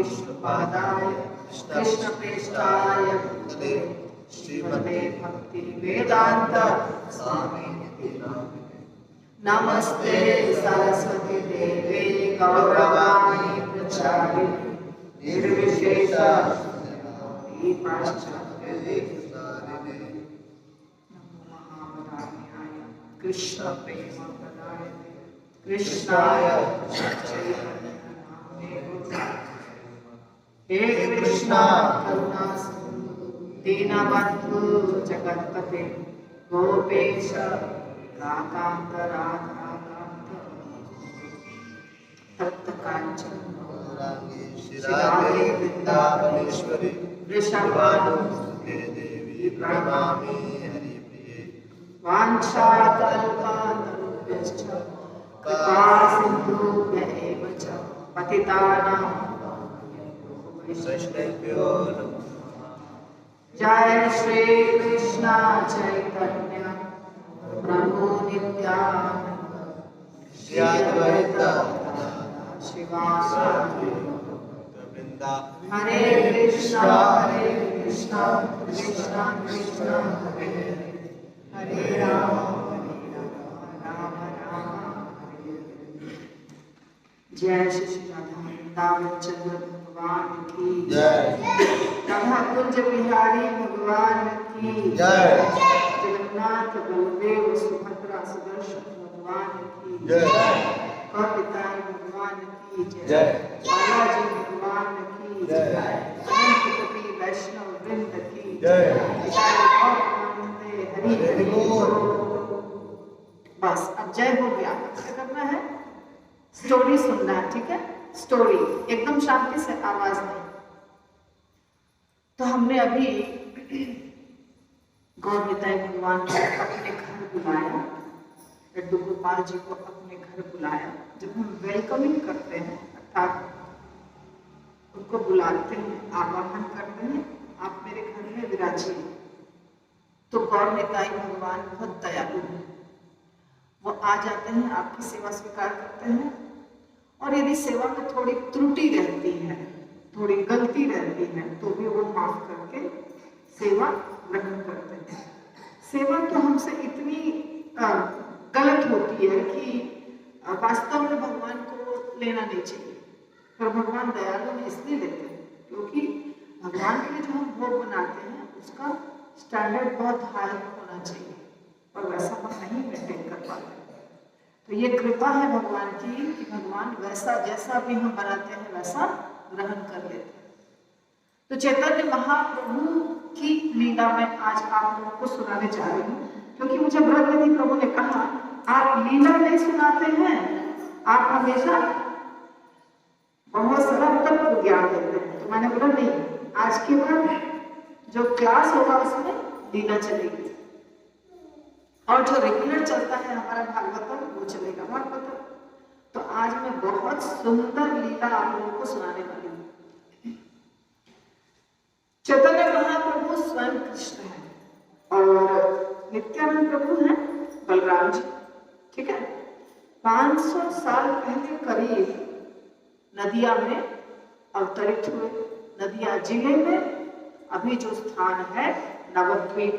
विष्णुपादाय कृष्णप्रेष्ठाय भूतले श्रीमते भक्ति वेदांत स्वामी नमस्ते सरस्वती देवे गौरवाणी प्रचारिणे निर्विशेष कृष्ण प्रेम प्रदायते कृष्णाय चैतन्य नामने हे कृष्णा करुणा सिंधु दीनबंधु जगत्पते गोपेश राकांत राधाकांत तप्त कांचन शिरागे वृंदावनेश्वरी वृषभानुसुते देवी प्रणमामि हरिप्रिये वाञ्छाकल्पतरुभ्यश्च कृपा सिन्धुभ्य एव च पतितानां वैष्णवेभ्यो नमः। जय श्री कृष्ण चैतन्य प्रभु नित्यानंद श्री अद्वैत शिवासादि हरे कृष्णा कृष्णा कृष्णा हरे हरे राम राम राम हरे हरे। जय श्री राधा वृंदावन चंद्र भगवान की जय। राधा कुंज बिहारी भगवान की जय। जगन्नाथ बलदेव सुभद्रा सुदर्शन भगवान की जय। कपिताय भगवान की जय। बालाजी भगवान की जय। अनंत कोटि वैष्णव वृंद की जय। हरि हरि बोल। बस अब जय हो गया। क्या करना है? स्टोरी सुनना है, ठीक है? स्टोरी एकदम शांति से, आवाज नहीं। तो हमने अभी गौर निताई भगवान को अपने घर बुलाया, लड्डू गोपाल जी को अपने घर बुलाया। जब हम वेलकमिंग करते हैं अर्थात उनको बुलाते हैं, आवाहन करते हैं, आप मेरे घर में विराजिए, तो गौर निताई भगवान बहुत दयालु हैं। वो आ जाते हैं, आपकी सेवा स्वीकार करते हैं, और यदि सेवा में थोड़ी त्रुटि रहती है, थोड़ी गलती रहती है, तो भी वो माफ करके सेवा ग्रहण करते हैं। सेवा तो हमसे इतनी गलत होती है कि वास्तव में भगवान को लेना नहीं चाहिए, पर भगवान दयालु में इसलिए लेते हैं क्योंकि भगवान के लिए जो हम भोग बनाते हैं उसका स्टैंडर्ड बहुत हाई होना चाहिए, और वैसा हम नहीं मेंटेन कर पाते। तो ये कृपा है भगवान की कि भगवान वैसा जैसा भी हम बनाते हैं वैसा ग्रहण कर लेते हैं। तो चैतन्य महाप्रभु की लीला में आज आप लोगों को सुनाने जा रही हूँ, क्योंकि मुझे ब्रह्मनिधि प्रभु ने कहा आप लीला नहीं सुनाते हैं, आप हमेशा बहुत सारा तत्व ज्ञान देते हैं। तो मैंने बोला नहीं, आज के बाद जो क्लास होगा उसमें लीला चलेगी, और जो रेगुलर चलता है हमारा भागवतम वो चलेगा भागवतम। तो आज मैं बहुत सुंदर लीला आप लोगों को सुनाने वाली हूँ। चैतन्य महाप्रभु स्वयं कृष्ण है और नित्यानंद प्रभु हैं बलराम जी, ठीक है? 500 साल पहले करीब नदिया में अवतरित हुए। नदिया जिले में अभी जो स्थान है नवद्वीप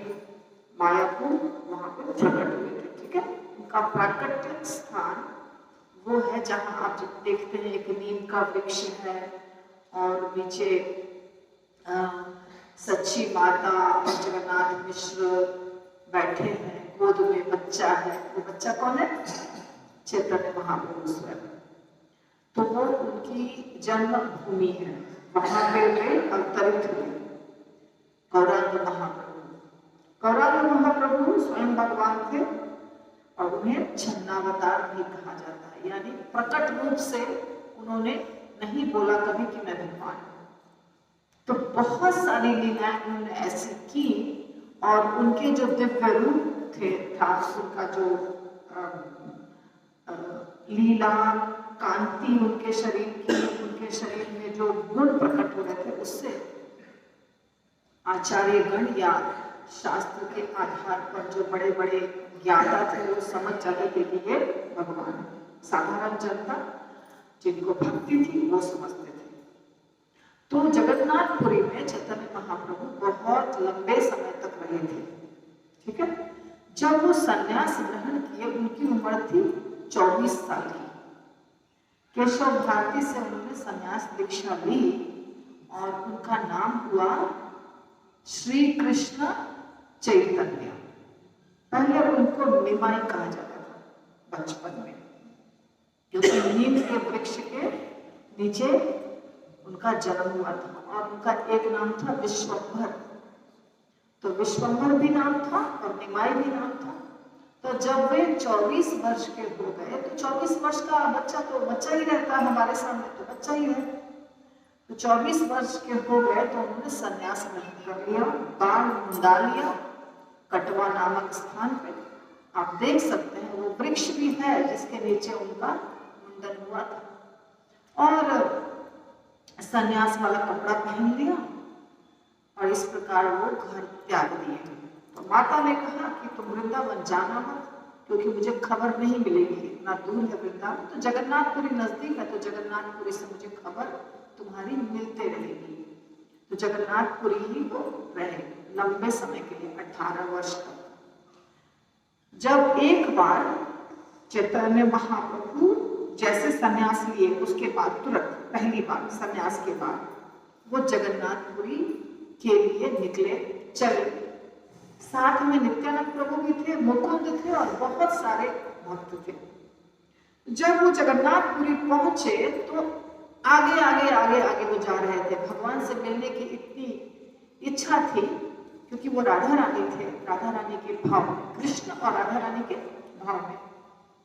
मायापुर, वहां पर प्रकट हुए थे, ठीक है? उनका प्राकट्य स्थान वो है जहां आप जब देखते हैं एक नीम का वृक्ष है और नीचे सच्ची माता और जगन्नाथ मिश्र बैठे हैं, गोद में बच्चा है। वो बच्चा कौन है? चैतन्य महाप्रभु स्वयं। तो वो उनकी जन्म भूमि है, वहां पे वे अवतरित हुए। गौरांग महाप्रभु, गौरांग महाप्रभु स्वयं भगवान थे और उन्हें छन्नावतार भी कहा जाता है, यानी प्रकट रूप से उन्होंने नहीं बोला कभी कि मैं भगवान हूं। तो बहुत सारी लीलाएं उन्होंने ऐसी की, और उनके जो दिव्य रूप थे था उनका जो लीला कांति उनके शरीर की, उनके शरीर में जो गुण प्रकट हो रहे थे, उससे आचार्य गण या शास्त्र के आधार पर जो बड़े बड़े ज्ञाता थे वो समझ जाते थे कि ये भगवान। साधारण जनता जिनको भक्ति थी वो समझते थे। तो जगन्नाथपुरी में चैतन्य महाप्रभु बहुत लंबे समय तक रहे थे। ठीक है, जब वो संन्यास ग्रहण किए उनकी उम्र थी 24 साल की। केशव भारती से उन्होंने संन्यास दीक्षा ली और उनका नाम हुआ श्री कृष्ण चैतन्य। पहले उनको निमाई कहा जाता था बचपन में, क्योंकि नीम के वृक्ष के नीचे उनका जन्म हुआ था और उनका एक नाम था विश्वंभर। तो विश्वंभर भी नाम था और निमाई भी नाम था। तो जब वे 24 वर्ष के हो गए, तो 24 वर्ष का बच्चा तो बच्चा ही रहता है, हमारे सामने तो बच्चा ही है। तो 24 वर्ष के हो गए तो उन्होंने संन्यास ग्रहण कर लिया, बाण मुंडा लिया कटवा नामक स्थान पे। आप देख सकते हैं वो वृक्ष भी है जिसके नीचे उनका मुंडन हुआ था, और संन्यास वाला कपड़ा पहन लिया और इस प्रकार वो घर त्याग दिए। तो माता ने कहा कि तुम वृंदावन जाना मत, क्योंकि मुझे खबर नहीं मिलेगी, इतना दूर है वृंदावन। तो जगन्नाथपुरी नजदीक है, तो जगन्नाथपुरी से मुझे खबर तुम्हारी मिलते रहेगी। तो जगन्नाथपुरी ही वो रहे लंबे समय के लिए, 18 वर्ष तक। जब एक बार चैतन्य महाप्रभु जैसे संन्यास लिए, उसके बाद तुरंत पहली बार संन्यास के बाद वो जगन्नाथपुरी के लिए निकले, चले। साथ में नित्यानंद प्रभु भी थे, मुकुंद थे और बहुत सारे भक्त थे। जब वो जगन्नाथपुरी पहुंचे तो आगे आगे आगे आगे वो जा रहे थे। भगवान से मिलने की इतनी इच्छा थी, क्योंकि वो राधा रानी थे, राधा रानी के भाव में, कृष्ण और राधा रानी के भाव में।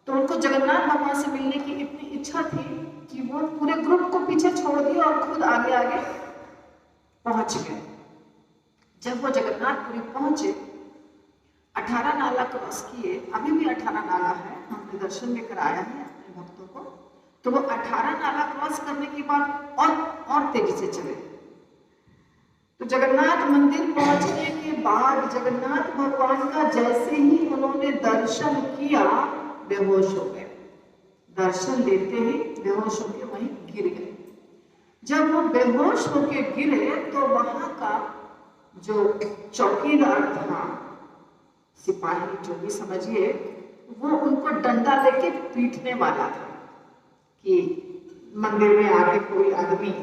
तो उनको जगन्नाथ भगवान से मिलने की इतनी इच्छा थी कि वो पूरे ग्रुप को पीछे छोड़ दिया और खुद आगे आगे पहुंच गए। जब वो जगन्नाथपुरी पहुंचे, 18 नाला क्रॉस किए, अभी भी 18 नाला है, हमने दर्शन भी कराया है अपने भक्तों को। तो वो 18 नाला क्रॉस करने के बाद और तेजी से चले। तो जगन्नाथ मंदिर पहुंचने के बाद जगन्नाथ भगवान का जैसे ही उन्होंने दर्शन किया, बेहोश हो गए। दर्शन लेते ही बेहोश होके वहीं गिर गए। जब वो बेहोश होके गिरे तो वहां का जो चौकीदार था, सिपाही जो भी समझिए, वो उनको डंडा लेके पीटने वाला था कि मंदिर में आके कोई आदमी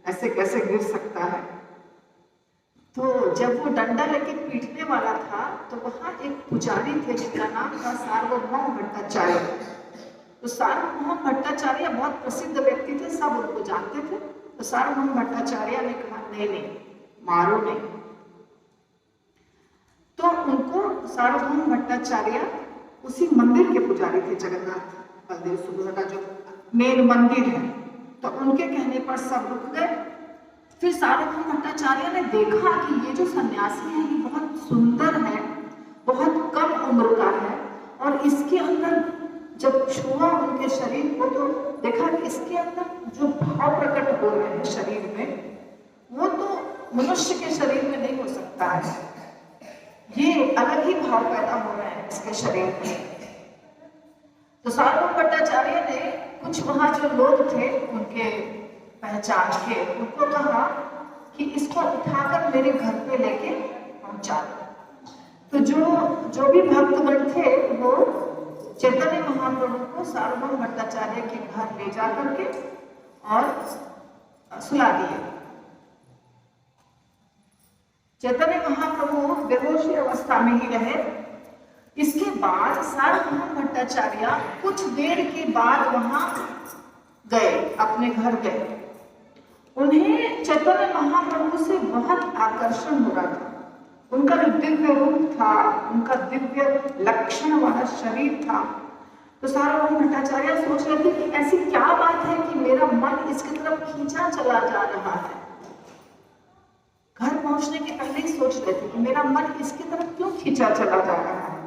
ऐसे कैसे गिर सकता है। तो जब वो डंडा लेके पीटने वाला था तो वहां एक पुजारी थे जिनका नाम था सार्वभौम भट्टाचार्य। तो सार्वभौम भट्टाचार्य बहुत प्रसिद्ध व्यक्ति थे, सब उनको जानते थे। तो सार्वभौम भट्टाचार्य ने कहा नहीं नहीं, मारो नहीं। तो उनको सार्वभौम भट्टाचार्य उसी मंदिर के पुजारी थे, जगन्नाथ बलदेव सुभद्रा जो मेन मंदिर है। तो उनके कहने पर सब रुक गए। फिर सार्वभौम भट्टाचार्य ने देखा कि ये जो सन्यासी है ये बहुत सुंदर है, बहुत कम उम्र का है, और इसके अंदर जब छुआ उनके शरीर को तो देखा कि इसके अंदर जो भाव प्रकट हो रहे हैं शरीर में, वो तो मनुष्य के शरीर में नहीं हो सकता है, ये अलग ही भाव पैदा हो रहे हैं इसके शरीर में। तो सार्वभौम भट्टाचार्य ने कुछ वहां जो लोग थे उनके पहचान के, उनको कहा कि इसको उठाकर मेरे घर पे लेके पहुंचा दो। तो जो भी भक्तगण थे वो चैतन्य महाप्रभु को सार्वभौम भट्टाचार्य के घर ले जा करके और सुला दिए। चैतन्य महाप्रभु बेहोशी अवस्था में ही रहे। इसके बाद सार्वभौम भट्टाचार्य कुछ देर के बाद वहां गए, अपने घर गए। उन्हें चैतन्य महाप्रभु से बहुत आकर्षण हो रहा था। उनका जो दिव्य रूप था, उनका दिव्य लक्षण वाला शरीर था। तो सार्वभौम भट्टाचार्य सोच रहे थे कि ऐसी क्या बात है कि मेरा मन इसकी तरफ खींचा चला जा रहा है। घर पहुंचने के पहले ही सोच रहे थे कि मेरा मन इसकी तरफ क्यों खींचा चला जा रहा है।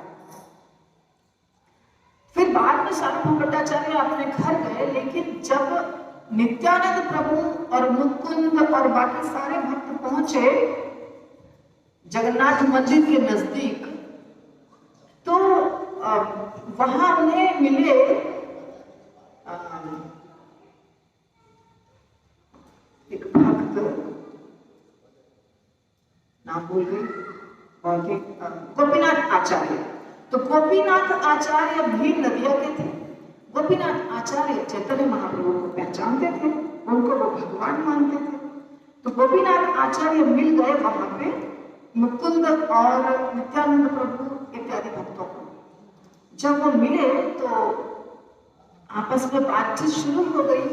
फिर बाद में सार्वभौम भट्टाचार्य अपने घर गए, लेकिन जब नित्यानंद प्रभु और मुकुंद और बाकी सारे भक्त पहुंचे जगन्नाथ मंदिर के नजदीक, तो वहां उन्हें मिले एक भक्त भूल गई, बहुत ही गोपीनाथ आचार्य। तो गोपीनाथ आचार्य भी नदिया के थे। गोपीनाथ आचार्य चैतन्य महाप्रभु को पहचानते थे, उनको वो भगवान मानते थे। तो गोपीनाथ आचार्य मिल गए वहां पे मुकुंद और नित्यानंद प्रभु इत्यादि भक्तों को। जब वो मिले तो आपस में बातचीत शुरू हो गई।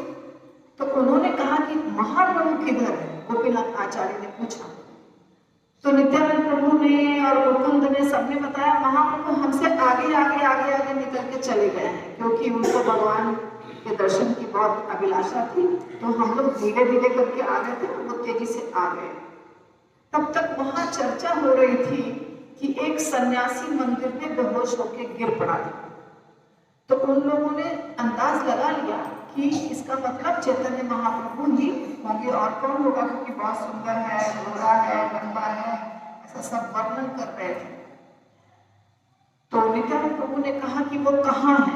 तो उन्होंने कहा कि महाप्रभु किधर है? गोपीनाथ आचार्य ने पूछा। तो नित्यानंद प्रभु ने और मुकुंद ने सबने बताया महाप्रभु हमसे आगे आगे आगे आगे निकल के चले गए हैं, क्योंकि उनको भगवान के दर्शन की बहुत अभिलाषा थी। तो हम लोग धीरे धीरे करके आ गए थे, वो तेजी से आ गए। तब तक वहां चर्चा हो रही थी कि एक सन्यासी मंदिर में बेहोश होकर गिर पड़ा था। तो उन लोगों ने अंदाज लगा लिया कि इसका मतलब चैतन्य महाप्रभु ही होंगे, और कौन होगा, क्योंकि बहुत सुंदर है, गोरा है, लंबा है, ऐसा सब वर्णन कर रहे थे। तो नित्यानंद प्रभु ने कहा कि वो कहाँ है?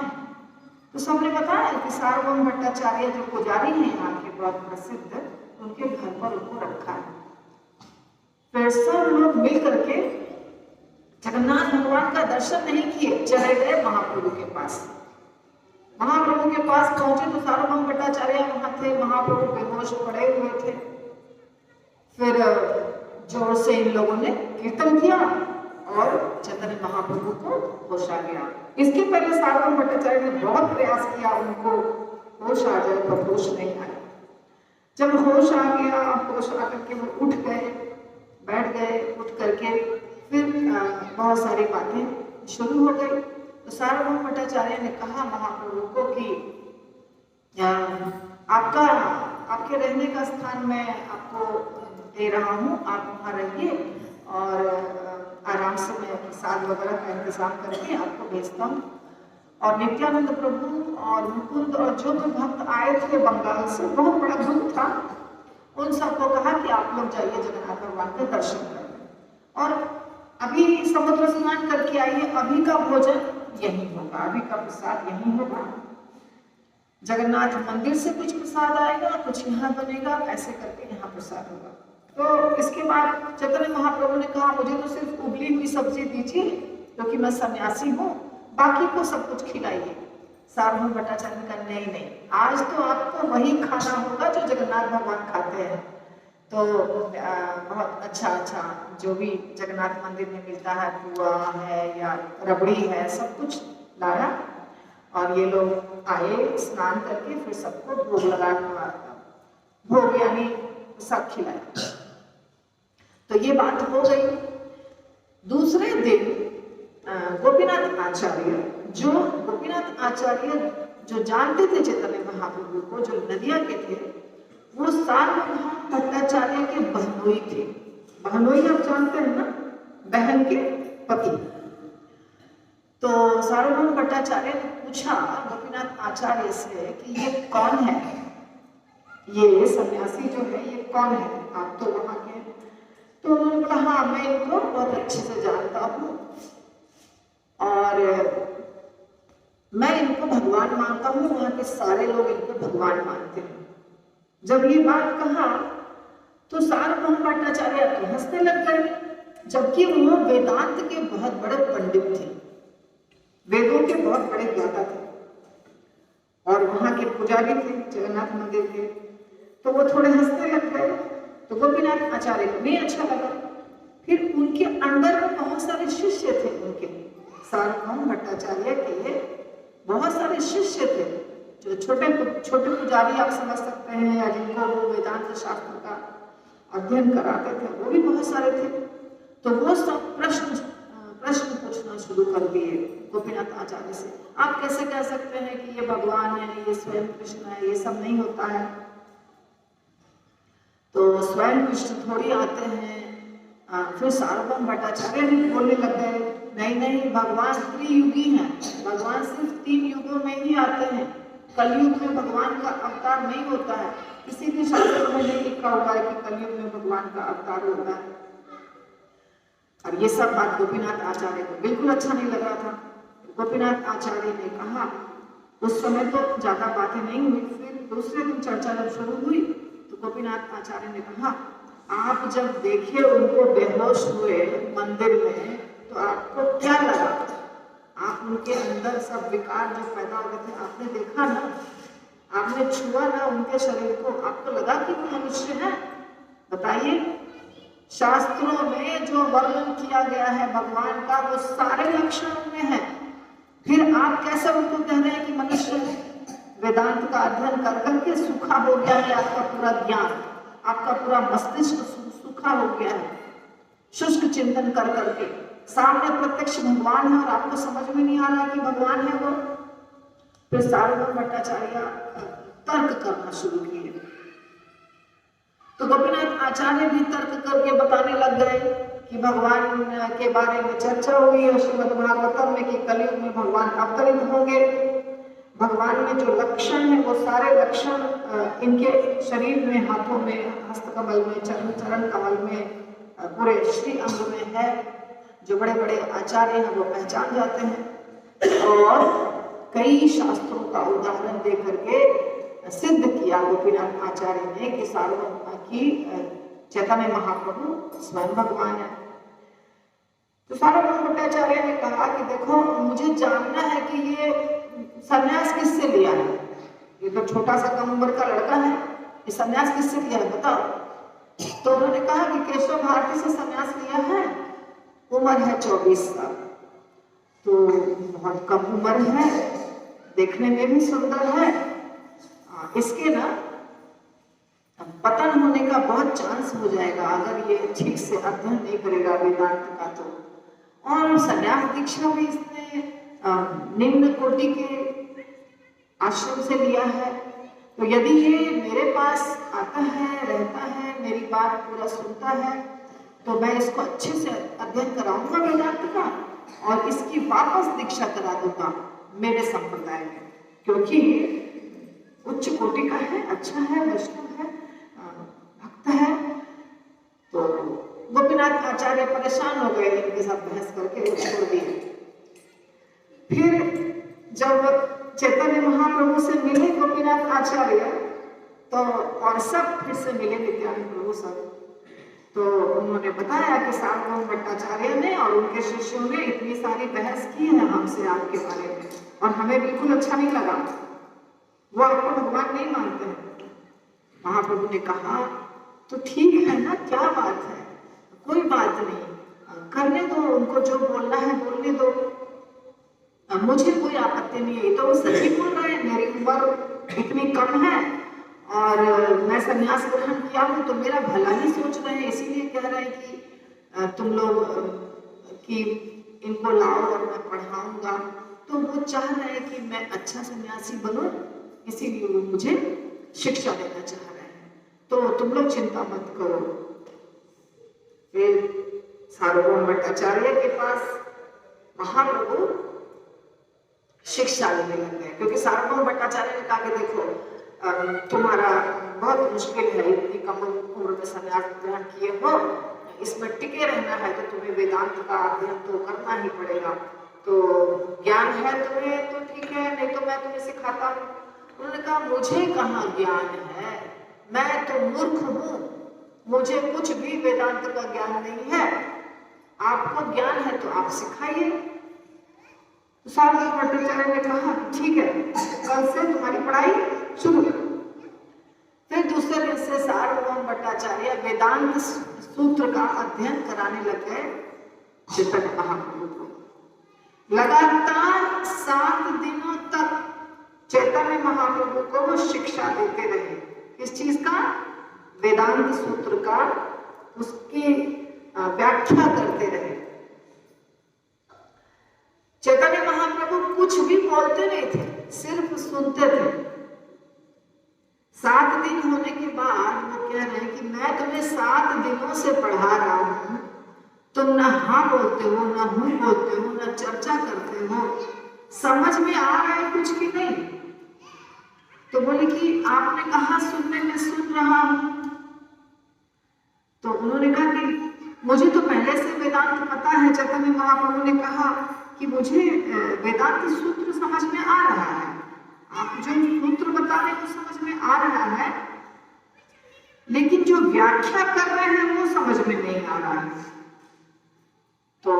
तो सबने बताया कि सार्वभौम भट्टाचार्य जो पुजारी हैं यहाँ के बहुत प्रसिद्ध, उनके घर पर उनको रखा है। फिर सब लोग मिल करके जगन्नाथ भगवान का दर्शन नहीं किए, चले गए महाप्रभु के पास। महाप्रभु के पास पहुंचे तो सार्वभौम भट्टाचार्य वहां थे, महाप्रभु बेहोश पड़े हुए थे। फिर जोर से इन लोगों ने कीर्तन किया और चैतन्य महाप्रभु को होश आ गया। इसके पहले सार्वभौम भट्टाचार्य ने बहुत प्रयास किया उनको होश आ जाए, पर होश नहीं आया। जब होश आ गया, होश आकर के वो उठ गए, बैठ गए, उठ करके फिर बहुत सारी बातें शुरू हो गई। तो सार्वभौम भट्टाचार्य ने कहा महाप्रभु को कि आपके रहने का स्थान मैं आपको दे रहा हूँ, आप वहाँ रहिए और आराम से मैं प्रसाद वगैरह का इंतजाम करके आपको भेजता हूँ। और नित्यानंद प्रभु और मुकुंद और जो भी भक्त आए थे बंगाल से, बहुत बड़ा ग्रुप था, उन सबको कहा कि आप लोग जाइए जगन्नाथ भगवान के दर्शन करें और अभी समुद्र स्नान करके आइए, अभी का भोजन यही होगा, अभी का प्रसाद यही होगा। जगन्नाथ मंदिर से कुछ प्रसाद आएगा, कुछ यहाँ बनेगा, ऐसे करके यहाँ प्रसाद होगा। तो इसके बाद चैतन्य महाप्रभु ने कहा मुझे तो सिर्फ उबली हुई सब्जी दीजिए, क्योंकि मैं सन्यासी हूँ, बाकी को सब कुछ खिलाइए। सार्वभौम भट्टाचार्य ने कहा नहीं नहीं, आज तो आपको वही खाना होगा जो जगन्नाथ भगवान खाते हैं। तो बहुत अच्छा जो भी जगन्नाथ मंदिर में मिलता है, पुआ है या रबड़ी है, सब कुछ लाया और ये लोग आए स्नान करके, फिर सबको भोग लगा भोग यानी सब खिलाया। तो ये बात हो गई। दूसरे दिन गोपीनाथ आचार्य जो जानते थे चैतन्य महाप्रभु को, जो नदिया के थे, वो सार्वभौम भट्टाचार्य के बहनोई थे। बहनोई आप जानते हैं ना, बहन के पति। तो सार्वभौम भट्टाचार्य ने पूछा गोपीनाथ आचार्य से कि ये कौन है, ये सन्यासी जो है ये कौन है, आप तो वहां के। तो उन्होंने बोला हाँ मैं इनको बहुत अच्छे से जानता हूँ और मैं इनको भगवान मानता हूँ, वहां के सारे लोग इनको भगवान मानते हैं। जब ये बात कहा तो सार्वभौम भट्टाचार्य तो हंसने लग गए, जबकि वो वेदांत के बहुत बड़े पंडित थे, वेदों के बहुत बड़े ज्ञाता थे और वहां के पुजारी थे जगन्नाथ मंदिर के। तो वो थोड़े हंसने लग गए। तो गोपीनाथ आचार्य को नहीं अच्छा लगा। फिर उनके अंदर में बहुत सारे शिष्य थे, उनके सार्वभौम भट्टाचार्य के बहुत सारे शिष्य थे, जो छोटे पुजारी आप समझ सकते हैं, या जिनको वो वेदांत शास्त्र का अध्ययन कराते थे, वो भी बहुत सारे थे। तो वो सब प्रश्न पूछना शुरू कर दिए गोपीनाथ आचार्य से। आप कैसे कह सकते हैं कि ये भगवान है, ये स्वयं कृष्ण है, ये सब नहीं होता है। तो स्वयं कृष्ण थोड़ी आते हैं। फिर सार्वभौम भट्टाचार्य भी बोलने लग गए नहीं भगवान त्रियुगी हैं, भगवान सिर्फ 3 युगों में ही आते हैं, कलयुग में भगवान का अवतार नहीं होता है। किसी भी शास्त्र में नहीं लिखा हुआ है कि कलयुग में भगवान का अवतार होता है। और ये सब बात गोपीनाथ आचार्य को बिल्कुल अच्छा नहीं लग रहा था। गोपीनाथ आचार्य ने कहा, उस समय तो ज्यादा बातें नहीं हुई, फिर दूसरे दिन चर्चा जब शुरू हुई तो गोपीनाथ आचार्य ने कहा आप जब देखे उनको बेहोश हुए मंदिर में, तो आपको क्या लगा? आप उनके अंदर सब विकार जो पैदा हो गए थे, आपने देखा ना, आपने छुआ ना उनके शरीर को, आपको लगा कि वो मनुष्य है? बताइए, शास्त्रों में जो वर्णन किया गया है भगवान का, वो सारे लक्षणों में है। फिर आप कैसे उनको कह रहे हैं कि मनुष्य है? वेदांत का अध्ययन कर करके सूखा हो गया है आपका पूरा ज्ञान, आपका पूरा मस्तिष्क सूखा हो गया है, शुष्क चिंतन कर करके। सामने प्रत्यक्ष भगवान है और आपको समझ में नहीं आ रहा है कि भगवान है वो। फिर सार्वभौम भट्टाचार्य तर्क करना शुरू किए, तो गोपीनाथ आचार्य भी तर्क करके बताने लग गए कि भगवान के बारे में चर्चा हुई है श्रीमद् भागवतम में कि कलयुग में भगवान अवतरित होंगे। भगवान में जो लक्षण है वो सारे लक्षण इनके शरीर में, हाथों में, हस्तकमल में, चरण कमल में, पूरे श्री अंग में है। जो बड़े बड़े आचार्य हैं वो पहचान जाते हैं और कई शास्त्रों का उदाहरण दे करके सिद्ध किया गोपीनाथ आचार्य ने कि सार्वभौम की चैतन्य महाप्रभु स्वयं भगवान है। तो सार्वभौम भट्टाचार्य ने कहा कि देखो, मुझे जानना है कि ये संन्यास किससे लिया है? ये तो छोटा सा कम उम्र का लड़का है, ये संन्यास किससे लिया है बताओ? तो उन्होंने कहा कि केशव भारती से संन्यास लिया है, उम्र है 24 साल, तो बहुत कम उम्र है, देखने में भी सुंदर है, इसके ना पतन होने का बहुत चांस हो जाएगा अगर ये ठीक से अध्ययन नहीं करेगा वेदांत का। तो और संन्यास दीक्षा भी इसने निम्न कोटि के आश्रम से लिया है, तो यदि ये मेरे पास आता है, रहता है, मेरी बात पूरा सुनता है, तो मैं इसको अच्छे से अध्ययन कराऊंगा वेदांत का और इसकी वापस दीक्षा करा दूंगा मेरे संप्रदाय में, क्योंकि उच्च कोटि का है, अच्छा है, वैष्णव है, भक्त है। तो गोपीनाथ आचार्य परेशान हो गए इनके साथ बहस करके, वो छोड़ दिए। फिर जब चैतन्य महाप्रभु से मिले गोपीनाथ आचार्य, तो और सब फिर से मिले नित्यानंद प्रभु सब, तो उन्होंने बताया कि सार्वभौम भट्टाचार्य ने और उनके शिष्यों ने इतनी सारी बहस की है हमसे आपके बारे में और हमें बिल्कुल अच्छा नहीं लगा, वो आपको भगवान नहीं मानते हैं। महाप्रभु ने कहा तो ठीक है ना, क्या बात है, कोई बात नहीं, करने दो उनको, जो बोलना है बोलने दो, मुझे कोई आपत्ति नहीं है। तो वो सही बोल रहे हैं, मेरी उम्र इतनी कम है और मैं संन्यास ग्रहण किया हूँ, तो मेरा भला ही सोच रहे हैं, इसीलिए कह रहे हैं कि तुम लोग कि इनको लाओ और मैं पढ़ाऊंगा। तो वो चाह रहे हैं कि मैं अच्छा सन्यासी बनूं, इसीलिए वो मुझे शिक्षा देना चाह रहे हैं, तो तुम लोग चिंता मत करो। फिर सार्वभौम भट्टाचार्य के पास महाप्रभु शिक्षा लेने लग गए, क्योंकि सार्वभौम भट्टाचार्य ने कहा कि देखो, तुम्हारा बहुत मुश्किल है, इतनी कम उम्र में संन्यास ग्रहण किए हो, इसमें टिके रहना है तो तुम्हें वेदांत का अध्ययन तो करना ही पड़ेगा। तो ज्ञान है तुम्हें तो ठीक है, नहीं तो मैं तुम्हें सिखाता हूँ। उन्होंने कहा मुझे कहाँ ज्ञान है, मैं तो मूर्ख हूँ, मुझे कुछ भी वेदांत का ज्ञान नहीं है, आपको ज्ञान है तो आप सिखाइए। तो सार्वभौम भट्टाचार्य ने कहा ठीक है, कल से तुम्हारी पढ़ाई शुरू। फिर दूसरे दिन से सार्वभौम भट्टाचार्य वेदांत सूत्र का अध्ययन कराने लग गए चैतन्य महाप्रभु को। लगातार 7 दिनों तक चैतन्य महाप्रभु को वो शिक्षा देते रहे। किस चीज का? वेदांत सूत्र का, उसकी व्याख्या करते रहे। चैतन्य महाप्रभु कुछ भी बोलते नहीं थे, सिर्फ सुनते थे। 7 दिन होने के बाद वो कह रहे हैं कि मैं तुम्हें 7 दिनों से पढ़ा रहा हूं, तुम न हाँ बोलते हो, न हूं बोलते हो, न चर्चा करते हो, समझ में आ रहा है कुछ की नहीं? तो बोले कि आपने कहा सुनने में सुन रहा हूं। तो उन्होंने कहा कि मुझे तो पहले से वेदांत पता है। चैतन्य महाप्रभु ने कहा कि मुझे वेदांत सूत्र समझ में आ रहा है, आप जो सूत्र बता रहे हैं वो समझ में आ रहा है, लेकिन जो जो व्याख्या कर रहे हैं वो समझ में नहीं आ रहा है। तो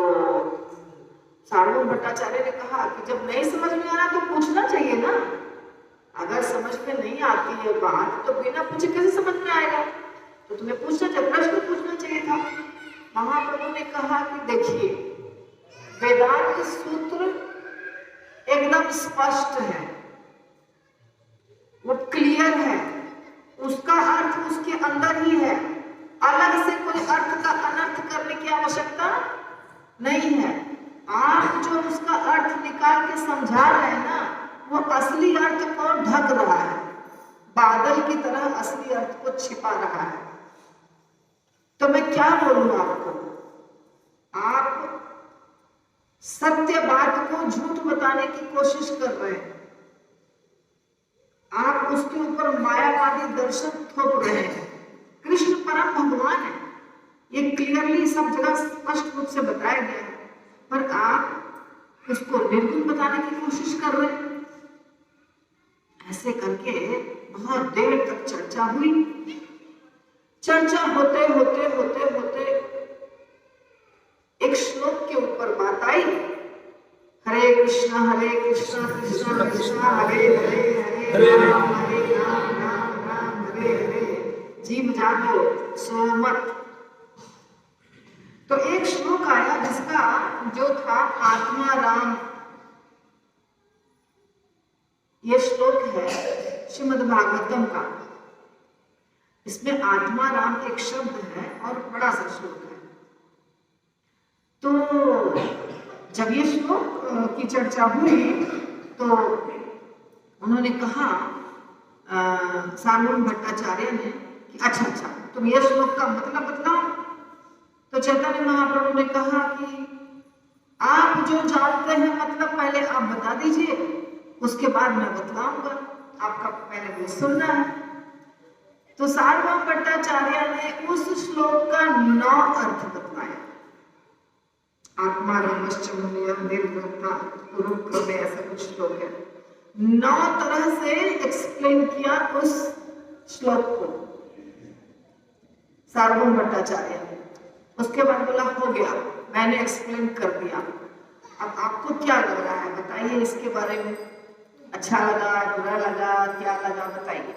सार्वभौम भट्टाचार्य ने कहा कि जब नहीं समझ में आ रहा तो पूछना चाहिए ना, अगर समझ में नहीं आती है बात तो बिना पूछे कैसे समझ में आएगा, तो तुम्हें पूछना चाहिए, प्रश्न पूछना चाहिए था। महाप्रभु ने कहा कि देखिए, वेदांत सूत्र एकदम स्पष्ट है, वो क्लियर है, उसका अर्थ उसके अंदर ही है, अलग से कोई अर्थ का अनर्थ करने की आवश्यकता नहीं है। आप जो उसका अर्थ निकाल के समझा रहे हैं ना, वो असली अर्थ को ढक रहा है, बादल की तरह असली अर्थ को छिपा रहा है। तो मैं क्या बोलूं आपको, आप सत्य बात को झूठ बताने की कोशिश कर रहे हैं, आप उसके ऊपर मायावादी दर्शन थोप रहे हैं। कृष्ण परम भगवान है, ये क्लियरली सब जगह स्पष्ट रूप से बताया गया है, पर आप उसको निर्गुण बताने की कोशिश कर रहे हैं। ऐसे करके बहुत देर तक चर्चा हुई। चर्चा होते होते होते होते एक श्लोक के ऊपर बात आई, हरे कृष्णा कृष्णा कृष्णा हरे हरे, हरे राम राम हरे हरे, जीव जागो सो मत। तो एक श्लोक आया जिसका जो था आत्मा राम, ये श्लोक है श्रीमद् भागवतम का। इसमें आत्मा राम एक शब्द है और बड़ा सा श्लोक है। तो जब ये श्लोक की चर्चा हुई तो उन्होंने कहा सार्वभौम भट्टाचार्य ने कि अच्छा तुम ये श्लोक का मतलब बताओ। तो चैतन्य महाप्रभु ने कहा कि आप जो जानते हैं मतलब पहले आप बता दीजिए, उसके बाद मैं बतलाऊंगा, आपका पहले मुझे सुनना है। तो सार्वभौम भट्टाचार्य ने उस श्लोक का 9 अर्थ बतलाया। आत्मा रामश्च मुनिया निर्भरता गुरुक्रमे, ऐसा कुछ श्लोक है। 9 तरह से एक्सप्लेन किया उस श्लोक को सार्वभौम भट्टाचार्य ने। उसके बाद बोला हो गया, मैंने एक्सप्लेन कर दिया, अब आपको क्या लग रहा है बताइए इसके बारे में, अच्छा लगा बुरा लगा क्या लगा बताइए।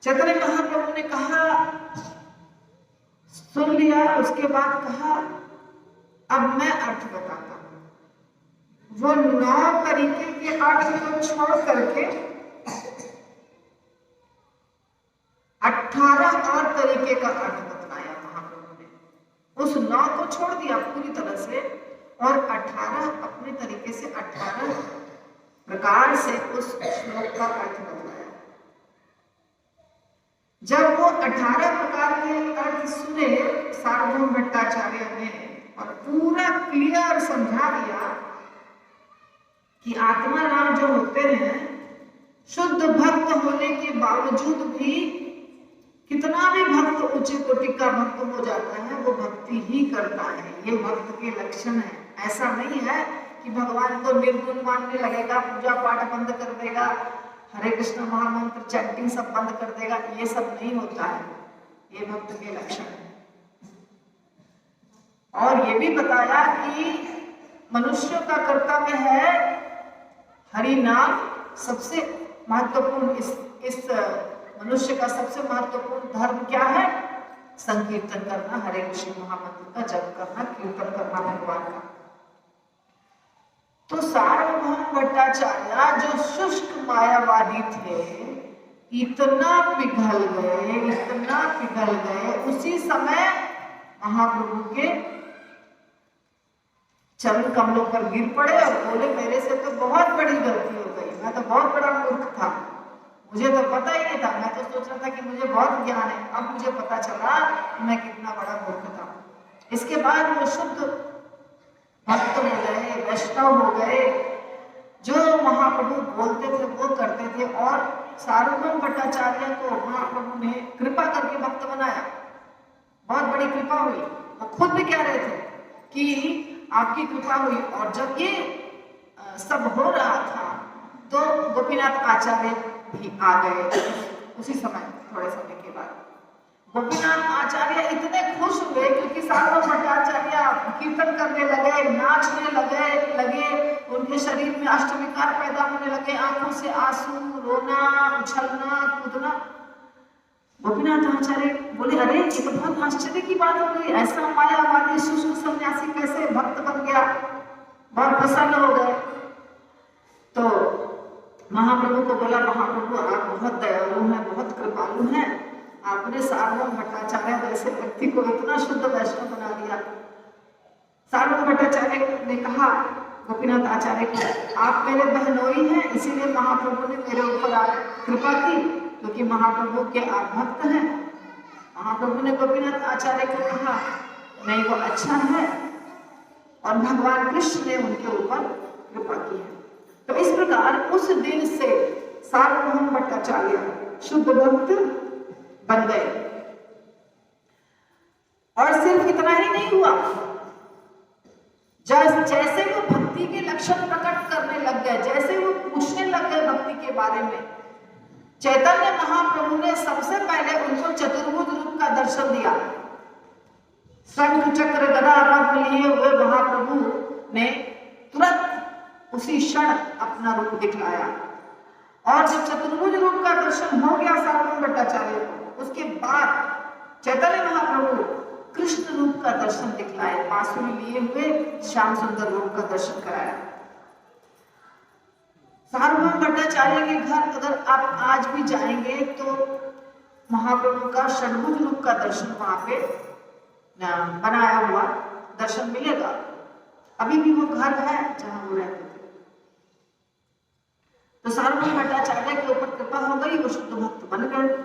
चैतन्य महाप्रभु ने कहा सुन लिया, उसके बाद कहा अब मैं अर्थ बताता हूं। वो 9 तरीके के अर्थ को छोड़ करके 18 और तरीके का अर्थ बतलाया महाप्रभु ने। उस 9 को छोड़ दिया पूरी तरह से और 18 अपने तरीके से 18 प्रकार से उस श्लोक का अर्थ बतलाया। जब वो 18 प्रकार के अर्थ सुने सार्वभौम भट्टाचार्य ने और पूरा क्लियर समझा दिया कि आत्मा राम जो होते हैं शुद्ध भक्त होने के बावजूद भी कितना भी भक्त ऊंचे कोटि का भक्त हो जाता है वो भक्ति ही करता है, ये भक्त के लक्षण है। ऐसा नहीं है कि भगवान को निर्गुण मानने लगेगा, पूजा पाठ बंद कर देगा, हरे कृष्ण महामंत्र चैंटिंग सब बंद कर देगा, ये सब नहीं होता है, ये भक्त के लक्षण है। और ये भी बताया कि मनुष्य का कर्तव्य है हरि नाम, सबसे महत्वपूर्ण इस मनुष्य का सबसे महत्वपूर्ण धर्म क्या है? संकीर्तन करना, हरे कृष्ण महामंत्र का जप करना, कीर्तन करना भगवान का। तो सार्वभौम भट्टाचार्य जो शुष्क मायावादी थे इतना पिघल गए, उसी समय महाप्रभु के चरण कमलों पर गिर पड़े और बोले मेरे से तो बहुत बड़ी गलती हो गई, मैं तो बहुत बड़ा मूर्ख था, मुझे तो पता ही नहीं था, मैं तो सोच रहा था कि मुझे बहुत ज्ञान है, अब मुझे पता चला कि मैं कितना बड़ा मूर्ख था। इसके बाद वो शुद्ध भक्त हो गए, वैष्णव हो गए, जो महाप्रभु बोलते थे वो करते थे। और सार्वभौम भट्टाचार्य को महाप्रभु ने कृपा करके भक्त बनाया, बहुत बड़ी कृपा हुई। वो खुद भी कह रहे थे कि आपकी कृपा हुई। और जब ये सब हो रहा था तो गोपीनाथ आचार्य भी आ गए उसी समय, थोड़े समय के बाद। गोपीनाथ आचार्य इतने खुश हुए क्योंकि सार्वभौम भट्टाचार्य कीर्तन करने लगे, नाचने लगे, उनके शरीर में अष्टविकार पैदा होने लगे, आंखों से आंसू, रोना, उछलना, कूदना। गोपीनाथ आचार्य बोले, अरे ये तो बहुत आश्चर्य की बात हो गई, ऐसा मायावादी शुष्क सन्यासी कैसे भक्त बन गया। बहुत प्रसन्न हो गए। तो महाप्रभु को बोला, महाप्रभु आप बहुत दयालु हैं, बहुत कृपालु हैं, आपने सार्वभौम भट्टाचार्य जैसे व्यक्ति को इतना शुद्ध वैष्णव बना दिया। सार्वभौम भट्टाचार्य ने कहा गोपीनाथ आचार्य को, आप मेरे बहनोई हैं, इसीलिए महाप्रभु ने मेरे ऊपर कृपा की, क्योंकि महाप्रभु के आप भक्त हैं। महाप्रभु ने गोपीनाथ आचार्य को कहा, नहीं वो अच्छा है, और भगवान कृष्ण ने उनके ऊपर कृपा की है। तो इस प्रकार उस दिन से सार्वभौम भट्टाचार्य शुद्ध भक्त बन गए। और सिर्फ इतना ही नहीं हुआ, जैसे वो भक्ति के लक्षण प्रकट करने लग गए, जैसे वो पूछने लग गए भक्ति के बारे में, चैतन्य महाप्रभु ने सबसे पहले उनको चतुर्भुज रूप का दर्शन दिया। शंख चक्र गदा पद्म लिए हुए महाप्रभु ने तुरंत उसी क्षण अपना रूप दिखलाया। और जब चतुर्भुज रूप का दर्शन हो गया सार्वभौम भट्टाचार्य को, उसके बाद चैतन्य महाप्रभु कृष्ण रूप का दर्शन दिखलाए, बांसुरी लिए हुए श्याम सुंदर रूप का दर्शन कराया। सार्वभौम भट्टाचार्य के घर अगर आप आज भी जाएंगे तो महाप्रभु का षडभुज रूप का दर्शन वहां पे बनाया हुआ दर्शन मिलेगा। अभी भी वो घर है जहां वो रहते थे। तो सार्वभौम भट्टाचार्य के ऊपर कृपा हो गई, वो शुद्ध भक्त बन गए।